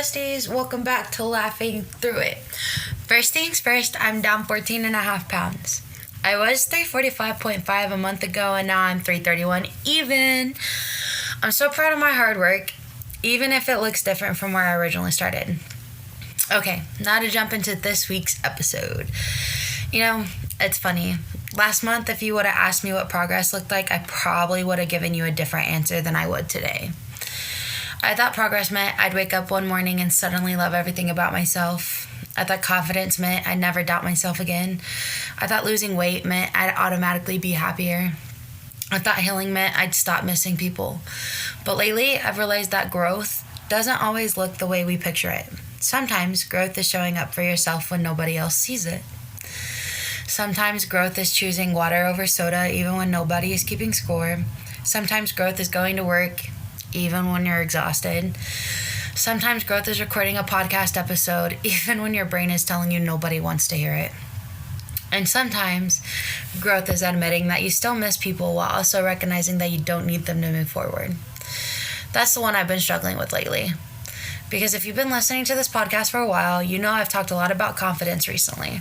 besties? Welcome back to Laughing Through It. First things first, I'm down 14.5 pounds. I was 345.5 a month ago, and now I'm 331 even. I'm so proud of my hard work, even if it looks different from where I originally started. Okay, now to jump into this week's episode. You know, it's funny. Last month, if you would have asked me what progress looked like, I probably would have given you a different answer than I would today. I thought progress meant I'd wake up one morning and suddenly love everything about myself. I thought confidence meant I'd never doubt myself again. I thought losing weight meant I'd automatically be happier. I thought healing meant I'd stop missing people. But lately, I've realized that growth doesn't always look the way we picture it. Sometimes growth is showing up for yourself when nobody else sees it. Sometimes growth is choosing water over soda even when nobody is keeping score. Sometimes growth is going to work even when you're exhausted. Sometimes growth is recording a podcast episode even when your brain is telling you nobody wants to hear it. And sometimes growth is admitting that you still miss people while also recognizing that you don't need them to move forward. That's the one I've been struggling with lately. Because if you've been listening to this podcast for a while, you know I've talked a lot about confidence recently.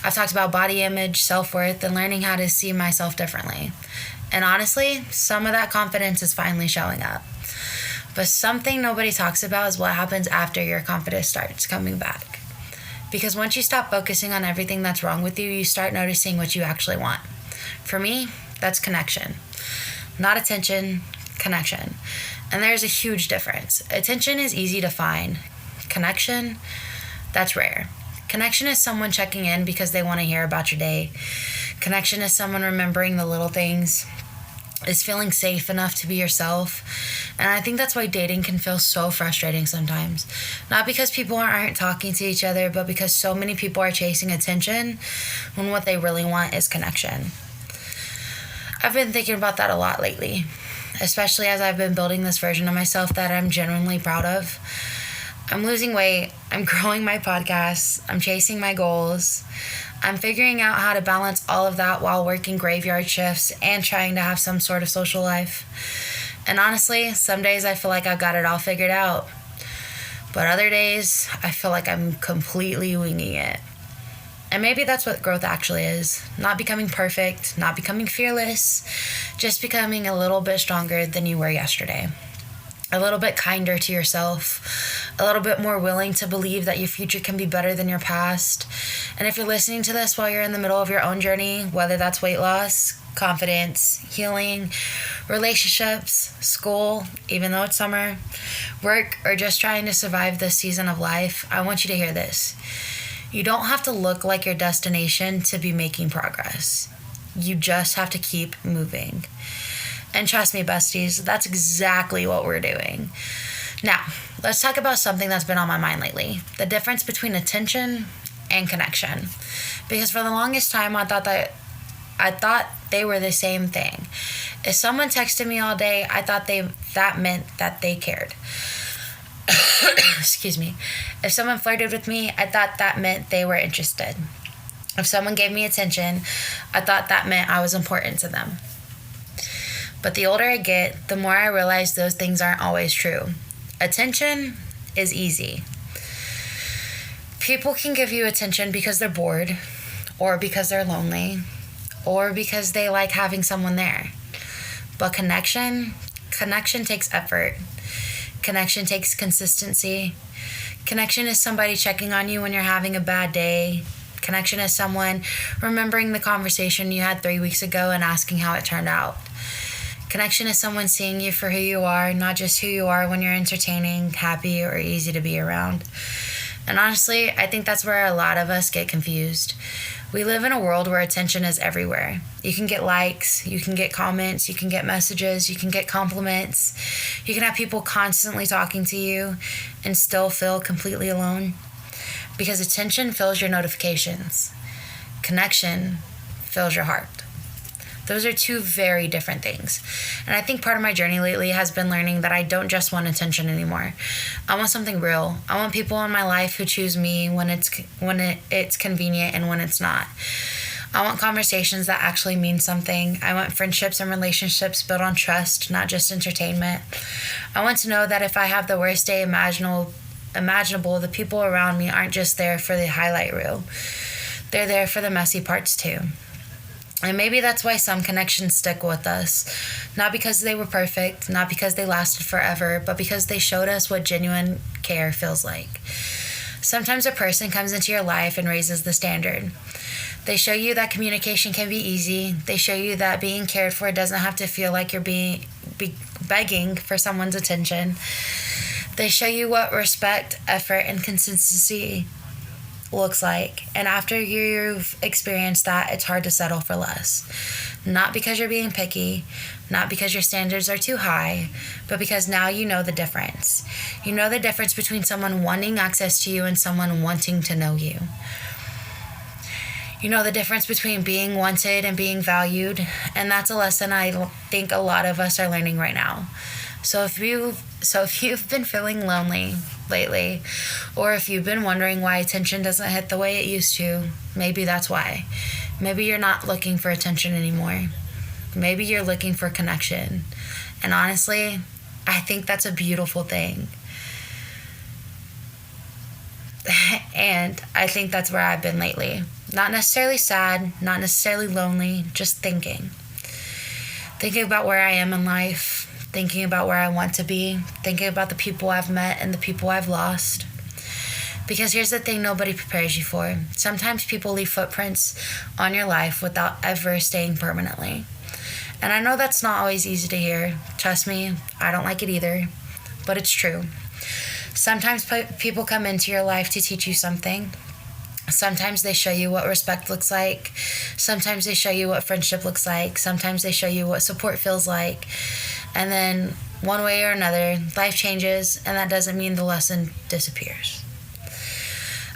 I've talked about body image, self-worth, and learning how to see myself differently. And honestly, some of that confidence is finally showing up. But something nobody talks about is what happens after your confidence starts coming back. Because once you stop focusing on everything that's wrong with you, you start noticing what you actually want. For me, that's connection. Not attention, connection. And there's a huge difference. Attention is easy to find. Connection, that's rare. Connection is someone checking in because they want to hear about your day. Connection is someone remembering the little things, is feeling safe enough to be yourself. And I think that's why dating can feel so frustrating sometimes. Not because people aren't talking to each other, but because so many people are chasing attention when what they really want is connection. I've been thinking about that a lot lately, especially as I've been building this version of myself that I'm genuinely proud of. I'm losing weight, I'm growing my podcast, I'm chasing my goals, I'm figuring out how to balance all of that while working graveyard shifts and trying to have some sort of social life. And honestly, some days I feel like I've got it all figured out. But other days, I feel like I'm completely winging it. And maybe that's what growth actually is. Not becoming perfect, not becoming fearless, just becoming a little bit stronger than you were yesterday. A little bit kinder to yourself, a little bit more willing to believe that your future can be better than your past. And if you're listening to this while you're in the middle of your own journey, whether that's weight loss, confidence, healing, relationships, school, even though it's summer, work, or just trying to survive this season of life, I want you to hear this. You don't have to look like your destination to be making progress. You just have to keep moving. And trust me, besties, that's exactly what we're doing. Now, let's talk about something that's been on my mind lately. The difference between attention and connection. Because for the longest time, I thought they were the same thing. If someone texted me all day, I thought that meant that they cared. Excuse me. If someone flirted with me, I thought that meant they were interested. If someone gave me attention, I thought that meant I was important to them. But the older I get, the more I realize those things aren't always true. Attention is easy. People can give you attention because they're bored, or because they're lonely, or because they like having someone there. But connection takes effort. Connection takes consistency. Connection is somebody checking on you when you're having a bad day. Connection is someone remembering the conversation you had 3 weeks ago and asking how it turned out. Connection is someone seeing you for who you are, not just who you are when you're entertaining, happy, or easy to be around. And honestly, I think that's where a lot of us get confused. We live in a world where attention is everywhere. You can get likes, you can get comments, you can get messages, you can get compliments. You can have people constantly talking to you and still feel completely alone. Because attention fills your notifications. Connection fills your heart. Those are two very different things. And I think part of my journey lately has been learning that I don't just want attention anymore. I want something real. I want people in my life who choose me when it's convenient and when it's not. I want conversations that actually mean something. I want friendships and relationships built on trust, not just entertainment. I want to know that if I have the worst day imaginable imaginable, the people around me aren't just there for the highlight reel. They're there for the messy parts too. And maybe that's why some connections stick with us. Not because they were perfect, not because they lasted forever, but because they showed us what genuine care feels like. Sometimes a person comes into your life and raises the standard. They show you that communication can be easy. They show you that being cared for doesn't have to feel like you're begging for someone's attention. They show you what respect, effort, and consistency looks like. And after you've experienced that, it's hard to settle for less. Not because you're being picky, not because your standards are too high, but because now you know the difference. You know the difference between someone wanting access to you and someone wanting to know you. You know the difference between being wanted and being valued, and that's a lesson I think a lot of us are learning right now. So if you've been feeling lonely lately, or if you've been wondering why attention doesn't hit the way it used to, maybe that's why. Maybe you're not looking for attention anymore. Maybe you're looking for connection. And honestly, I think that's a beautiful thing. And I think that's where I've been lately. Not necessarily sad, not necessarily lonely, just thinking. Thinking about where I am in life, thinking about where I want to be, thinking about the people I've met and the people I've lost. Because here's the thing nobody prepares you for. Sometimes people leave footprints on your life without ever staying permanently. And I know that's not always easy to hear. Trust me, I don't like it either. But it's true. Sometimes people come into your life to teach you something. Sometimes they show you what respect looks like. Sometimes they show you what friendship looks like. Sometimes they show you what support feels like. And then one way or another, life changes, and that doesn't mean the lesson disappears.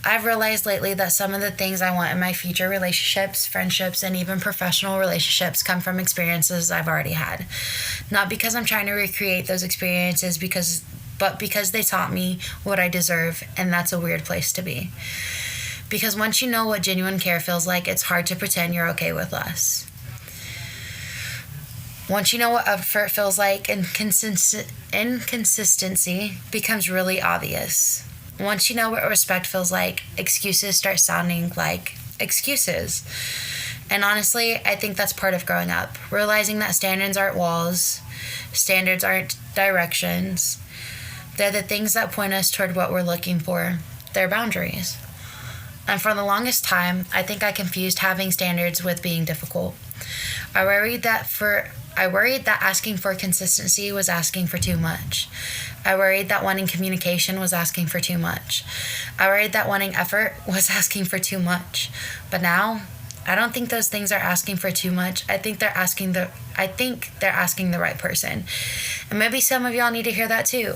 I've realized lately that some of the things I want in my future relationships, friendships, and even professional relationships come from experiences I've already had. Not because I'm trying to recreate those experiences, but because they taught me what I deserve, and that's a weird place to be. Because once you know what genuine care feels like, it's hard to pretend you're okay with less. Once you know what effort feels like, inconsistency becomes really obvious. Once you know what respect feels like, excuses start sounding like excuses. And honestly, I think that's part of growing up. Realizing that standards aren't walls, standards aren't directions. They're the things that point us toward what we're looking for. They're boundaries. And for the longest time, I think I confused having standards with being difficult. I worried that asking for consistency was asking for too much. I worried that wanting communication was asking for too much. I worried that wanting effort was asking for too much. But now, I don't think those things are asking for too much. I think they're asking the right person. And maybe some of y'all need to hear that too.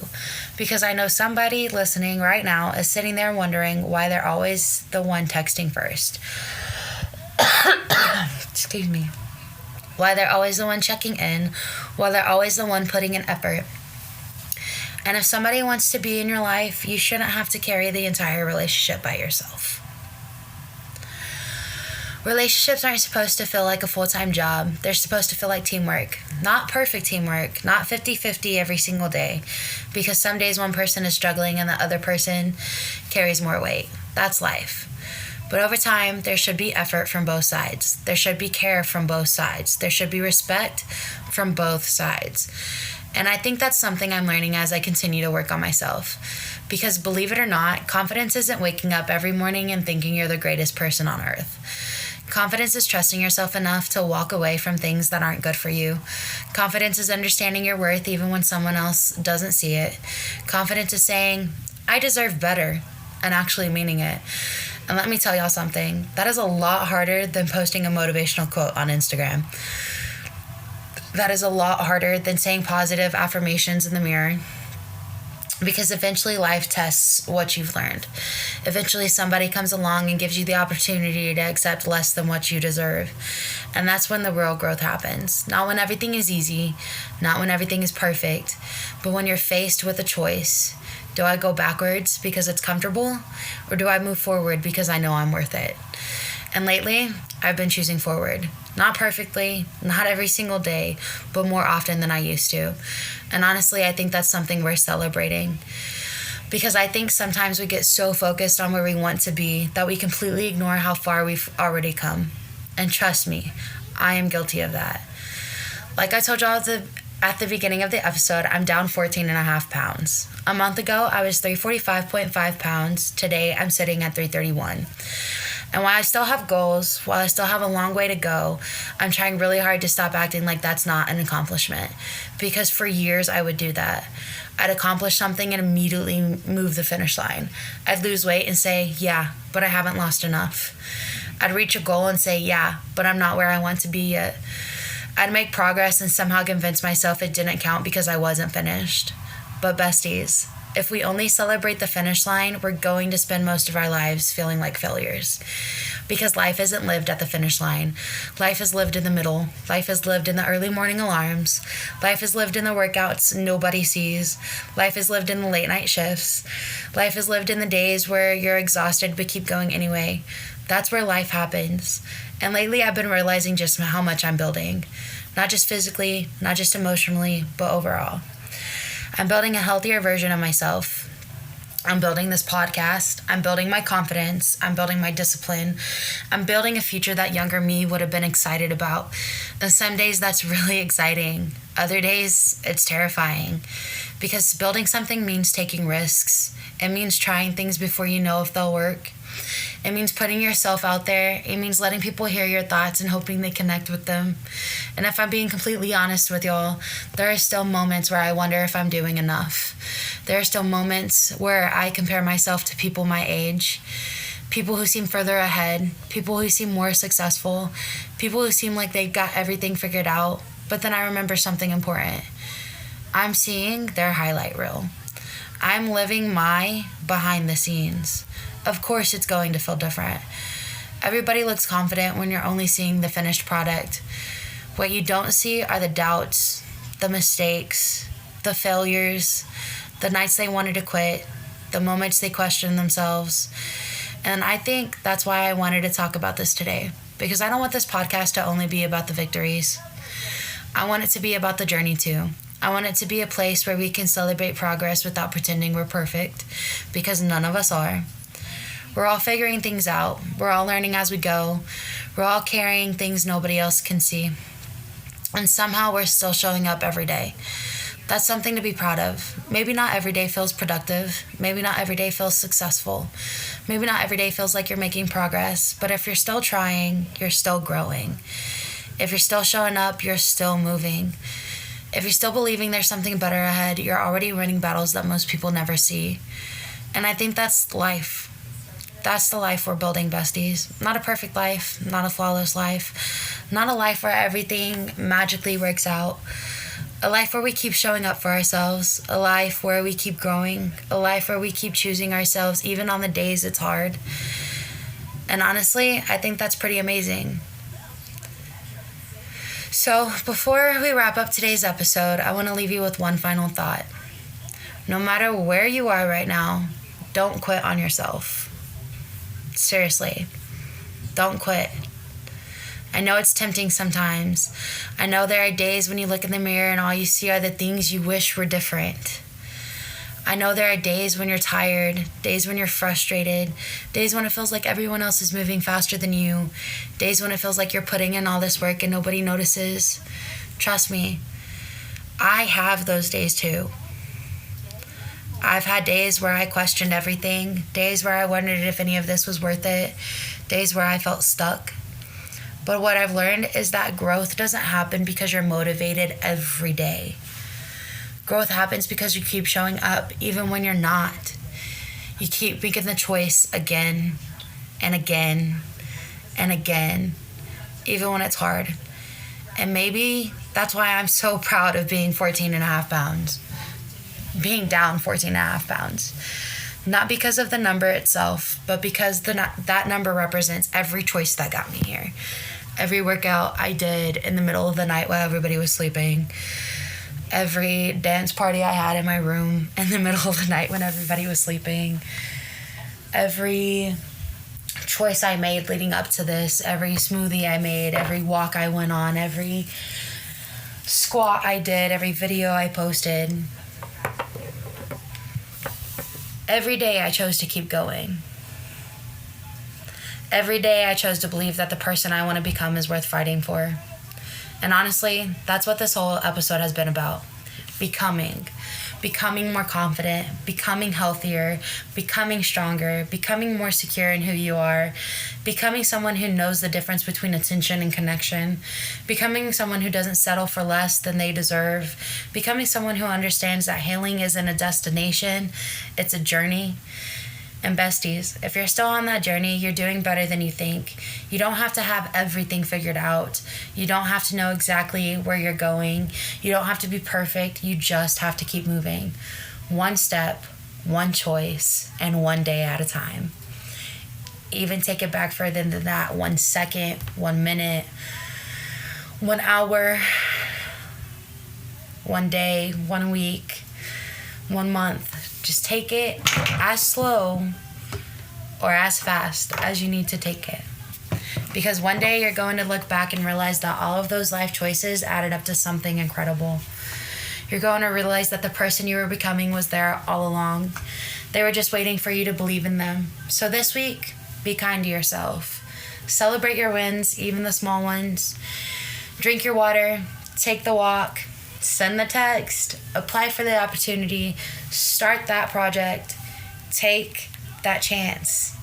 Because I know somebody listening right now is sitting there wondering why they're always the one texting first. Excuse me. Why they're always the one checking in. Why they're always the one putting in effort. And if somebody wants to be in your life, you shouldn't have to carry the entire relationship by yourself. Relationships aren't supposed to feel like a full-time job. They're supposed to feel like teamwork. Not perfect teamwork, not 50-50 every single day. Because some days one person is struggling and the other person carries more weight. That's life. But over time, there should be effort from both sides. There should be care from both sides. There should be respect from both sides. And I think that's something I'm learning as I continue to work on myself. Because believe it or not, confidence isn't waking up every morning and thinking you're the greatest person on earth. Confidence is trusting yourself enough to walk away from things that aren't good for you. Confidence is understanding your worth even when someone else doesn't see it. Confidence is saying, I deserve better, and actually meaning it. And let me tell y'all something, that is a lot harder than posting a motivational quote on Instagram. That is a lot harder than saying positive affirmations in the mirror. Because eventually life tests what you've learned. Eventually somebody comes along and gives you the opportunity to accept less than what you deserve. And that's when the real growth happens. Not when everything is easy, not when everything is perfect, but when you're faced with a choice. Do I go backwards because it's comfortable? Or do I move forward because I know I'm worth it? And lately, I've been choosing forward. Not perfectly, not every single day, but more often than I used to. And honestly, I think that's something worth celebrating. Because I think sometimes we get so focused on where we want to be that we completely ignore how far we've already come. And trust me, I am guilty of that. Like I told y'all at the beginning of the episode, I'm down 14 and a half pounds. A month ago, I was 345.5 pounds. Today, I'm sitting at 331. And while I still have goals, while I still have a long way to go, I'm trying really hard to stop acting like that's not an accomplishment. Because for years, I would do that. I'd accomplish something and immediately move the finish line. I'd lose weight and say, yeah, but I haven't lost enough. I'd reach a goal and say, yeah, but I'm not where I want to be yet. I'd make progress and somehow convince myself it didn't count because I wasn't finished. But besties, if we only celebrate the finish line, we're going to spend most of our lives feeling like failures. Because life isn't lived at the finish line. Life is lived in the middle. Life is lived in the early morning alarms. Life is lived in the workouts nobody sees. Life is lived in the late night shifts. Life is lived in the days where you're exhausted but keep going anyway. That's where life happens. And lately I've been realizing just how much I'm building. Not just physically, not just emotionally, but overall. I'm building a healthier version of myself. I'm building this podcast. I'm building my confidence. I'm building my discipline. I'm building a future that younger me would have been excited about. And some days that's really exciting. Other days it's terrifying. Because building something means taking risks. It means trying things before you know if they'll work. It means putting yourself out there. It means letting people hear your thoughts and hoping they connect with them. And if I'm being completely honest with y'all, there are still moments where I wonder if I'm doing enough. There are still moments where I compare myself to people my age, people who seem further ahead, people who seem more successful, people who seem like they've got everything figured out. But then I remember something important. I'm seeing their highlight reel. I'm living my behind the scenes. Of course it's going to feel different. Everybody looks confident when you're only seeing the finished product. What you don't see are the doubts, the mistakes, the failures, the nights they wanted to quit, the moments they questioned themselves. And I think that's why I wanted to talk about this today. Because I don't want this podcast to only be about the victories. I want it to be about the journey too. I want it to be a place where we can celebrate progress without pretending we're perfect. Because none of us are. We're all figuring things out. We're all learning as we go. We're all carrying things nobody else can see. And somehow we're still showing up every day. That's something to be proud of. Maybe not every day feels productive. Maybe not every day feels successful. Maybe not every day feels like you're making progress. But if you're still trying, you're still growing. If you're still showing up, you're still moving. If you're still believing there's something better ahead, you're already winning battles that most people never see. And I think that's life. That's the life we're building, besties. Not a perfect life, not a flawless life, not a life where everything magically works out. A life where we keep showing up for ourselves, a life where we keep growing, a life where we keep choosing ourselves even on the days it's hard. And honestly, I think that's pretty amazing. So before we wrap up today's episode, I want to leave you with one final thought. No matter where you are right now, don't quit on yourself. Seriously, don't quit. I know it's tempting sometimes. I know there are days when you look in the mirror and all you see are the things you wish were different. I know there are days when you're tired, days when you're frustrated, days when it feels like everyone else is moving faster than you, days when it feels like you're putting in all this work and nobody notices. Trust me, I have those days too. I've had days where I questioned everything, days where I wondered if any of this was worth it, days where I felt stuck. But what I've learned is that growth doesn't happen because you're motivated every day. Growth happens because you keep showing up even when you're not. You keep making the choice again and again and again, even when it's hard. And maybe that's why I'm so proud of being 14 and a half pounds. Being down 14 and a half pounds. Not because of the number itself, but because that number represents every choice that got me here. Every workout I did in the middle of the night while everybody was sleeping. Every dance party I had in my room in the middle of the night when everybody was sleeping. Every choice I made leading up to this. Every smoothie I made. Every walk I went on. Every squat I did. Every video I posted. Every day I chose to keep going. Every day I chose to believe that the person I want to become is worth fighting for. And honestly, that's what this whole episode has been about. Becoming more confident, becoming healthier, becoming stronger, becoming more secure in who you are, becoming someone who knows the difference between attention and connection, becoming someone who doesn't settle for less than they deserve, becoming someone who understands that healing isn't a destination, it's a journey. And besties, if you're still on that journey, you're doing better than you think. You don't have to have everything figured out. You don't have to know exactly where you're going. You don't have to be perfect. You just have to keep moving. One step, one choice, and one day at a time. Even take it back further than that. 1 second, 1 minute, 1 hour, 1 day, 1 week, 1 month. Just take it as slow or as fast as you need to take it. Because one day you're going to look back and realize that all of those life choices added up to something incredible. You're going to realize that the person you were becoming was there all along. They were just waiting for you to believe in them. So this week, be kind to yourself. Celebrate your wins, even the small ones. Drink your water, take the walk, send the text, apply for the opportunity, start that project, take that chance.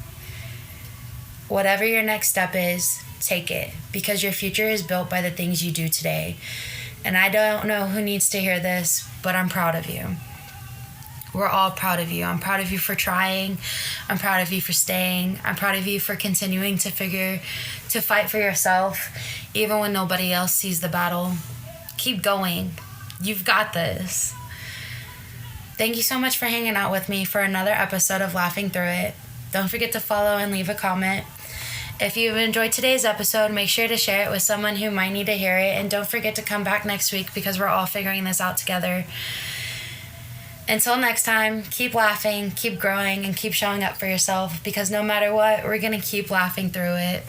Whatever your next step is, take it, because your future is built by the things you do today. And I don't know who needs to hear this, but I'm proud of you. We're all proud of you. I'm proud of you for trying. I'm proud of you for staying. I'm proud of you for continuing to fight for yourself, even when nobody else sees the battle. Keep going. You've got this. Thank you so much for hanging out with me for another episode of Laughing Through It. Don't forget to follow and leave a comment. If you've enjoyed today's episode, make sure to share it with someone who might need to hear it. And don't forget to come back next week because we're all figuring this out together. Until next time, keep laughing, keep growing, and keep showing up for yourself because no matter what, we're going to keep laughing through it.